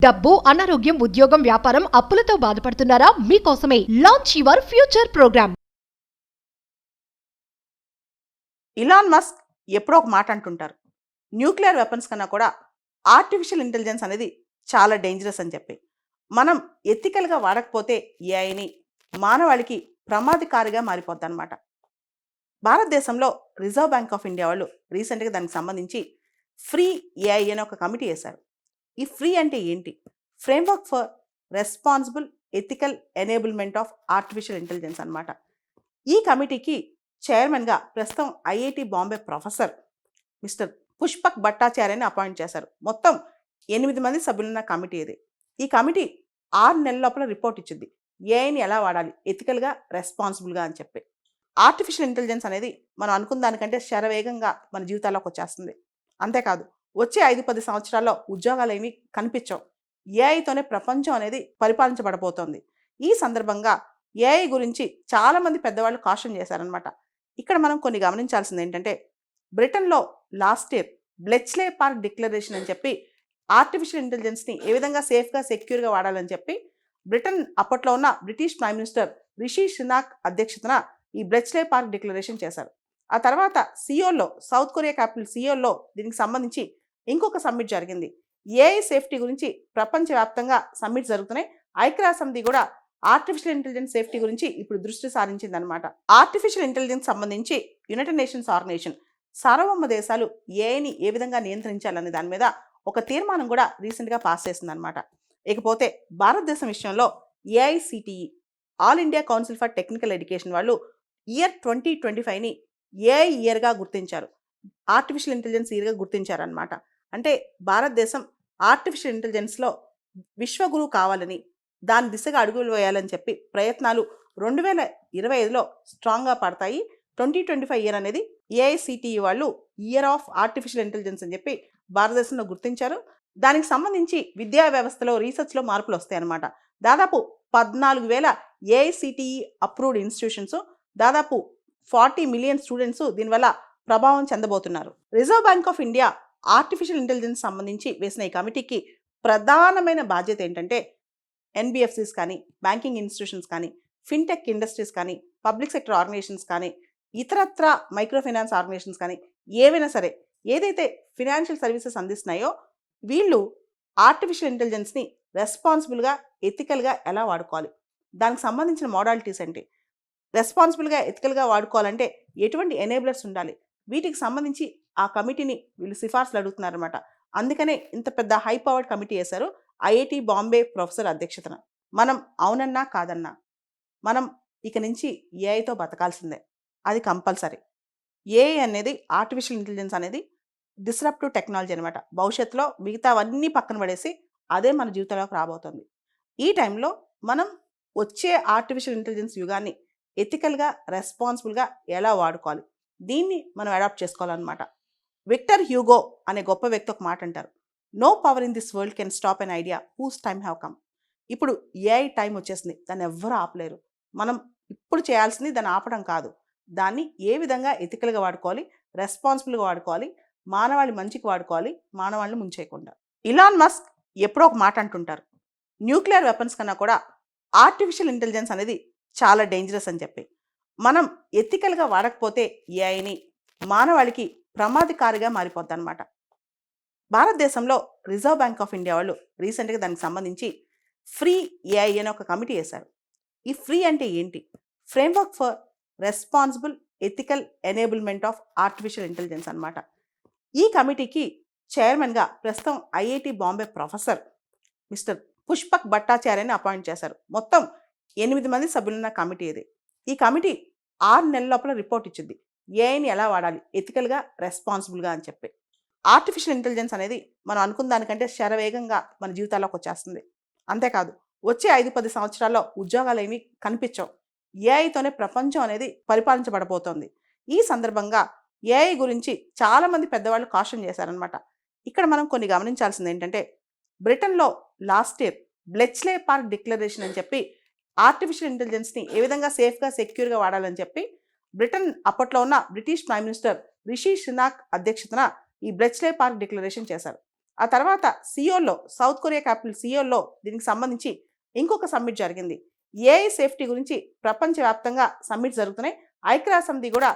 డబ్బు, అనారోగ్యం, ఉద్యోగం, వ్యాపారం, అప్పులతో బాధపడుతున్నారా? మీకోసమే launch your future program. Elon Musk ఎప్పుడో ఒక మాట అంటుంటారు, న్యూక్లియర్ వెపన్స్ కన్నా కూడా ఆర్టిఫిషియల్ ఇంటెలిజెన్స్ అనేది చాలా డేంజరస్ అని చెప్పి. మనం ఎథికల్గా వాడకపోతే ఏఐని మానవాళికి ప్రమాదకారిగా మారిపోద్ది అనమాట. భారతదేశంలో రిజర్వ్ బ్యాంక్ ఆఫ్ ఇండియా వాళ్ళు రీసెంట్గా దానికి సంబంధించి ఫ్రీ ఏఐ అనే ఒక కమిటీ వేశారు. ఈ ఫ్రీ అంటే ఏంటి? Framework for responsible ethical enablement of artificial intelligence అనమాట. ఈ కమిటీకి చైర్మన్గా ప్రస్తుతం IIT Bombay professor mister Pushpak భట్టాచార్యని అపాయింట్ చేశారు. మొత్తం 8 మంది సభ్యులున్న కమిటీ ఇది. ఈ కమిటీ 6 నెలల లోపల రిపోర్ట్ ఇచ్చింది, ఏఐని ఎలా వాడాలి ఎథికల్గా, రెస్పాన్సిబుల్గా అని చెప్పి. ఆర్టిఫిషియల్ ఇంటెలిజెన్స్ అనేది మనం అనుకున్న దానికంటే శరవేగంగా మన జీవితాల్లోకి వచ్చేస్తుంది. అంతేకాదు, వచ్చే 5-10 సంవత్సరాల్లో ఉద్యోగాలు ఏమీ కనిపించవు. ఏఐతోనే ప్రపంచం అనేది పరిపాలించబడబోతోంది. ఈ సందర్భంగా ఏఐ గురించి చాలామంది పెద్దవాళ్ళు కాషన్ చేశారనమాట. ఇక్కడ మనం కొన్ని గమనించాల్సింది ఏంటంటే, బ్రిటన్లో లాస్ట్ ఇయర్ బ్లెచ్లే పార్క్ డిక్లరేషన్ అని చెప్పి ఆర్టిఫిషియల్ ఇంటెలిజెన్స్ని ఏ విధంగా సేఫ్గా, సెక్యూర్గా వాడాలని చెప్పి బ్రిటన్ అప్పట్లో ఉన్న British prime minister Rishi Sunak అధ్యక్షతన ఈ బ్లెచ్లే పార్క్ డిక్లరేషన్ చేశారు. ఆ తర్వాత సియోల్లో, సౌత్ కొరియా క్యాపిటల్ సియోల్లో దీనికి సంబంధించి ఇంకొక సమ్మిట్ జరిగింది. ఏఐ సేఫ్టీ గురించి ప్రపంచవ్యాప్తంగా సమ్మిట్ జరుగుతున్నాయి. ఐక్యరాజ్య సమితి కూడా ఆర్టిఫిషియల్ ఇంటెలిజెన్స్ సేఫ్టీ గురించి ఇప్పుడు దృష్టి సారించిందనమాట. ఆర్టిఫిషియల్ ఇంటెలిజెన్స్ సంబంధించి యునైటెడ్ నేషన్స్ ఆర్గనైజేషన్ సార్వభౌమ దేశాలు ఏఐని ఏ విధంగా నియంత్రించాలనే దాని మీద ఒక తీర్మానం కూడా రీసెంట్గా పాస్ చేసిందనమాట. ఇకపోతే భారతదేశం విషయంలో AICTE, all India council for technical education వాళ్ళు ఇయర్ 2025ని ఏఐ ఇయర్గా గుర్తించారు. ఆర్టిఫిషియల్ ఇంటెలిజెన్స్ ఇయర్గా గుర్తించారనమాట. అంటే భారతదేశం ఆర్టిఫిషియల్ ఇంటెలిజెన్స్లో విశ్వగురువు కావాలని, దాని దిశగా అడుగులు వేయాలని చెప్పి ప్రయత్నాలు 2025లో స్ట్రాంగ్గా పడతాయి. 2025 ఇయర్ అనేది ఏఐసిటిఈ వాళ్ళు ఇయర్ ఆఫ్ ఆర్టిఫిషియల్ ఇంటెలిజెన్స్ అని చెప్పి భారతదేశంలో గుర్తించారు. దానికి సంబంధించి విద్యా వ్యవస్థలో, రీసెర్చ్లో మార్పులు వస్తాయి అన్నమాట. దాదాపు 14,000 ఏఐసిటిఈ అప్రూవ్డ్ ఇన్స్టిట్యూషన్స్, దాదాపు 40 మిలియన్ స్టూడెంట్స్ దీనివల్ల ప్రభావం చెందబోతున్నారు. Reserve bank of India artificial intelligence సంబంధించి వేసిన ఈ కమిటీకి ప్రధానమైన బాధ్యత ఏంటంటే, ఎన్బిఎఫ్సిస్ కానీ, బ్యాంకింగ్ ఇన్స్టిట్యూషన్స్ కానీ, ఫిన్టెక్ ఇండస్ట్రీస్ కానీ, పబ్లిక్ సెక్టర్ ఆర్గనైజేషన్స్ కానీ, ఇతరత్ర మైక్రో ఫైనాన్స్ ఆర్గనైజేషన్స్ కానీ, ఏవైనా సరే ఏదైతే ఫినాన్షియల్ సర్వీసెస్ అందిస్తున్నాయో వీళ్ళు ఆర్టిఫిషియల్ ఇంటెలిజెన్స్ని రెస్పాన్సిబుల్గా, ఎథికల్గా ఎలా వాడుకోవాలి, దానికి సంబంధించిన మోడాలిటీస్ ఏంటి, రెస్పాన్సిబుల్గా, ఎథికల్గా వాడుకోవాలంటే ఎటువంటి ఎనేబులర్స్ ఉండాలి, వీటికి సంబంధించి ఆ కమిటీని వీళ్ళు సిఫార్సులు అడుగుతున్నారన్నమాట. అందుకనే ఇంత పెద్ద హై పవర్డ్ కమిటీ వేశారు ఐఐటి బాంబే ప్రొఫెసర్ అధ్యక్షతన. మనం అవునన్నా కాదన్నా మనం ఇక నుంచి ఏఐతో బతకాల్సిందే, అది కంపల్సరీ. ఏఐ అనేది, ఆర్టిఫిషియల్ ఇంటెలిజెన్స్ అనేది డిస్రప్టివ్ టెక్నాలజీ అనమాట. భవిష్యత్తులో మిగతావన్నీ పక్కన పడేసి అదే మన జీవితంలోకి రాబోతుంది. ఈ టైంలో మనం వచ్చే ఆర్టిఫిషియల్ ఇంటెలిజెన్స్ యుగాన్ని ఎథికల్గా, రెస్పాన్సిబుల్గా ఎలా వాడుకోవాలి, దీన్ని మనం అడాప్ట్ చేసుకోవాలన్నమాట. విక్టర్ హ్యూగో అనే గొప్ప వ్యక్తి ఒక మాట అంటారు, no power in this world can stop an idea whose time have come. ఇప్పుడు ఏఐ టైం వచ్చేసింది, దాన్ని ఎవ్వరూ ఆపలేరు. మనం ఇప్పుడు చేయాల్సింది దాన్ని ఆపడం కాదు, దాన్ని ఏ విధంగా ఎథికల్గా వాడుకోవాలి, రెస్పాన్సిబుల్గా వాడుకోవాలి, మానవాళి మంచికి వాడుకోవాలి, మానవాళ్ళని ముంచేయకుండా. ఇలాన్ మస్క్ ఎప్పుడో ఒక మాట అంటుంటారు, న్యూక్లియర్ వెపన్స్ కన్నా కూడా ఆర్టిఫిషియల్ ఇంటెలిజెన్స్ అనేది చాలా డేంజరస్ అని చెప్పి. మనం ఎథికల్గా వాడకపోతే ఏఐని మానవాళికి ప్రమాదకారిగా మారిపోద్ది అనమాట. భారతదేశంలో రిజర్వ్ బ్యాంక్ ఆఫ్ ఇండియా వాళ్ళు రీసెంట్గా దానికి సంబంధించి ఫ్రీ ఏఐ అనే ఒక కమిటీ వేశారు. ఈ ఫ్రీ అంటే ఏంటి? Framework for responsible ethical enablement of artificial intelligence అనమాట. ఈ కమిటీకి చైర్మన్గా ప్రస్తుతం IIT Bombay professor mister Pushpak భట్టాచార్యని అపాయింట్ చేశారు. మొత్తం 8 మంది సభ్యులున్న కమిటీ ఇది. ఈ కమిటీ 6 నెలల లోపల రిపోర్ట్ ఇచ్చింది, ఏఐని ఎలా వాడాలి ఎథికల్గా, రెస్పాన్సిబుల్గా అని చెప్పి. ఆర్టిఫిషియల్ ఇంటెలిజెన్స్ అనేది మనం అనుకున్న దానికంటే శరవేగంగా మన జీవితాల్లోకి వచ్చేస్తుంది. అంతేకాదు, వచ్చే 5-10 సంవత్సరాల్లో ఉద్యోగాలు ఏమీ కనిపించవు. ఏఐతోనే ప్రపంచం అనేది పరిపాలించబడబోతోంది. ఈ సందర్భంగా ఏఐ గురించి చాలామంది పెద్దవాళ్ళు కాషన్ చేశారనమాట. ఇక్కడ మనం కొన్ని గమనించాల్సింది ఏంటంటే, బ్రిటన్లో లాస్ట్ ఇయర్ బ్లెచ్లే పార్క్ డిక్లరేషన్ అని చెప్పి ఆర్టిఫిషియల్ ఇంటెలిజెన్స్ని ఏ విధంగా సేఫ్గా, సెక్యూర్గా వాడాలని చెప్పి బ్రిటన్ అప్పట్లో ఉన్న British prime minister Rishi Sunak అధ్యక్షతన ఈ బ్లెచ్లే పార్క్ డిక్లరేషన్ చేశారు. ఆ తర్వాత సియోల్లో, సౌత్ కొరియా క్యాపిటల్ సియోల్లో దీనికి సంబంధించి ఇంకొక సమ్మిట్ జరిగింది. ఏఐ సేఫ్టీ గురించి ప్రపంచవ్యాప్తంగా సమ్మిట్ జరుగుతున్నాయి. ఐక్యరాజ్య సమితి కూడా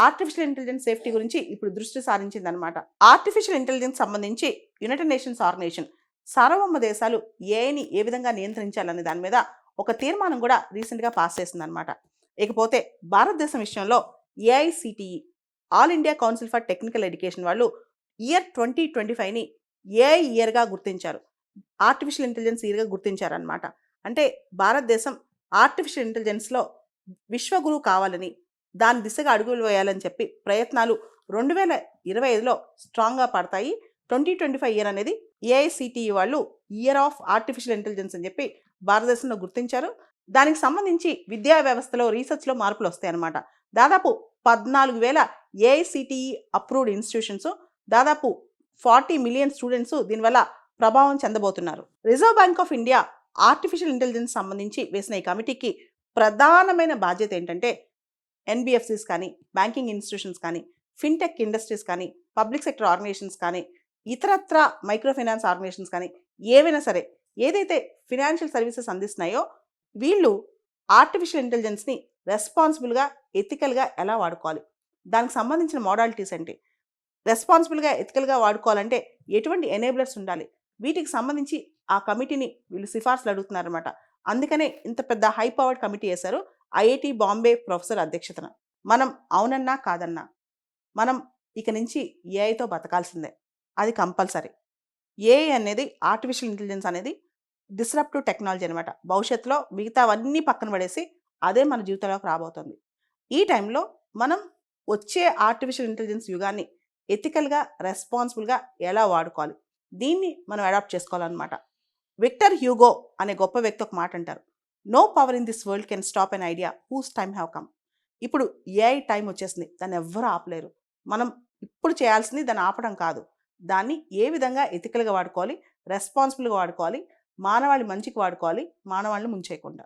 ఆర్టిఫిషియల్ ఇంటెలిజెన్స్ సేఫ్టీ గురించి ఇప్పుడు దృష్టి సారించిందనమాట. ఆర్టిఫిషియల్ ఇంటెలిజెన్స్ సంబంధించి యునైటెడ్ నేషన్స్ ఆర్గనైజేషన్ సార్వభౌమ దేశాలు ఏఐని ఏ విధంగా నియంత్రించాలనే దాని మీద ఒక తీర్మానం కూడా రీసెంట్గా పాస్ చేసిందనమాట. ఇకపోతే భారతదేశం విషయంలో AICTE, all India council for technical education వాళ్ళు ఇయర్ 2025ని ఏఐ ఇయర్గా గుర్తించారు. ఆర్టిఫిషియల్ ఇంటెలిజెన్స్ ఇయర్గా గుర్తించారనమాట. అంటే భారతదేశం ఆర్టిఫిషియల్ ఇంటెలిజెన్స్లో విశ్వగురువు కావాలని, దాని దిశగా అడుగులు వేయాలని చెప్పి ప్రయత్నాలు 2025లో స్ట్రాంగ్గా పడతాయి. 2025 ఇయర్ అనేది ఏఐసిటిఈ వాళ్ళు ఇయర్ ఆఫ్ ఆర్టిఫిషియల్ ఇంటెలిజెన్స్ అని చెప్పి భారతదేశంలో గుర్తించారు. దానికి సంబంధించి విద్యా వ్యవస్థలో రీసెర్చ్లో మార్పులు వస్తాయన్నమాట. దాదాపు 14,000 ఏఐసిటిఈ అప్రూవ్డ్ ఇన్స్టిట్యూషన్స్, దాదాపు 40 మిలియన్ స్టూడెంట్స్ దీనివల్ల ప్రభావం చెందబోతున్నారు. Reserve bank of India artificial intelligence సంబంధించి వేసిన ఈ కమిటీకి ప్రధానమైన బాధ్యత ఏంటంటే ఎన్బిఎఫ్సిస్ కానీ, బ్యాంకింగ్ ఇన్స్టిట్యూషన్స్ కానీ, ఫిన్టెక్ ఇండస్ట్రీస్ కానీ, పబ్లిక్ సెక్టర్ ఆర్గనైజేషన్స్ కానీ, ఇతరత్ర మైక్రో ఫైనాన్స్ ఆర్గనైజేషన్స్ కానీ ఏవైనా సరే ఏదైతే ఫినాన్షియల్ సర్వీసెస్ అందిస్తున్నాయో వీళ్ళు ఆర్టిఫిషియల్ ఇంటెలిజెన్స్ని రెస్పాన్సిబుల్గా, ఎథికల్గా ఎలా వాడుకోవాలి, దానికి సంబంధించిన మోడాలిటీస్ ఏంటి, రెస్పాన్సిబుల్గా, ఎథికల్గా వాడుకోవాలంటే ఎటువంటి ఎనేబులర్స్ ఉండాలి, వీటికి సంబంధించి ఆ కమిటీని వీళ్ళు సిఫార్సులు అడుగుతున్నారన్నమాట. అందుకనే ఇంత పెద్ద హై పవర్డ్ కమిటీ వేశారు ఐఐటి బాంబే ప్రొఫెసర్ అధ్యక్షతన. మనం అవునన్నా కాదన్నా మనం ఇక నుంచి ఏఐతో బతకాల్సిందే, అది కంపల్సరీ. ఏఐ అనేది, ఆర్టిఫిషియల్ ఇంటెలిజెన్స్ అనేది డిస్రప్టివ్ టెక్నాలజీ అనమాట. భవిష్యత్తులో మిగతావన్నీ పక్కన పడేసి అదే మన జీవితంలోకి రాబోతుంది. ఈ టైంలో మనం వచ్చే ఆర్టిఫిషియల్ ఇంటెలిజెన్స్ యుగాన్ని ఎథికల్గా, రెస్పాన్సిబుల్గా ఎలా వాడుకోవాలి, దీన్ని మనం అడాప్ట్ చేసుకోవాలన్నమాట. విక్టర్ హ్యూగో అనే గొప్ప వ్యక్తి ఒక మాట అంటారు, no power in this world can stop an idea whose time have come. ఇప్పుడు ఏఐ టైం వచ్చేసింది, దాన్ని ఎవ్వరూ ఆపలేరు. మనం ఇప్పుడు చేయాల్సింది దాన్ని ఆపడం కాదు, దాన్ని ఏ విధంగా ఎథికల్గా వాడుకోవాలి, రెస్పాన్సిబుల్గా వాడుకోవాలి, మానవాళి మంచికి వాడుకోవాలి, మానవాళిని ముంచేయకుండా.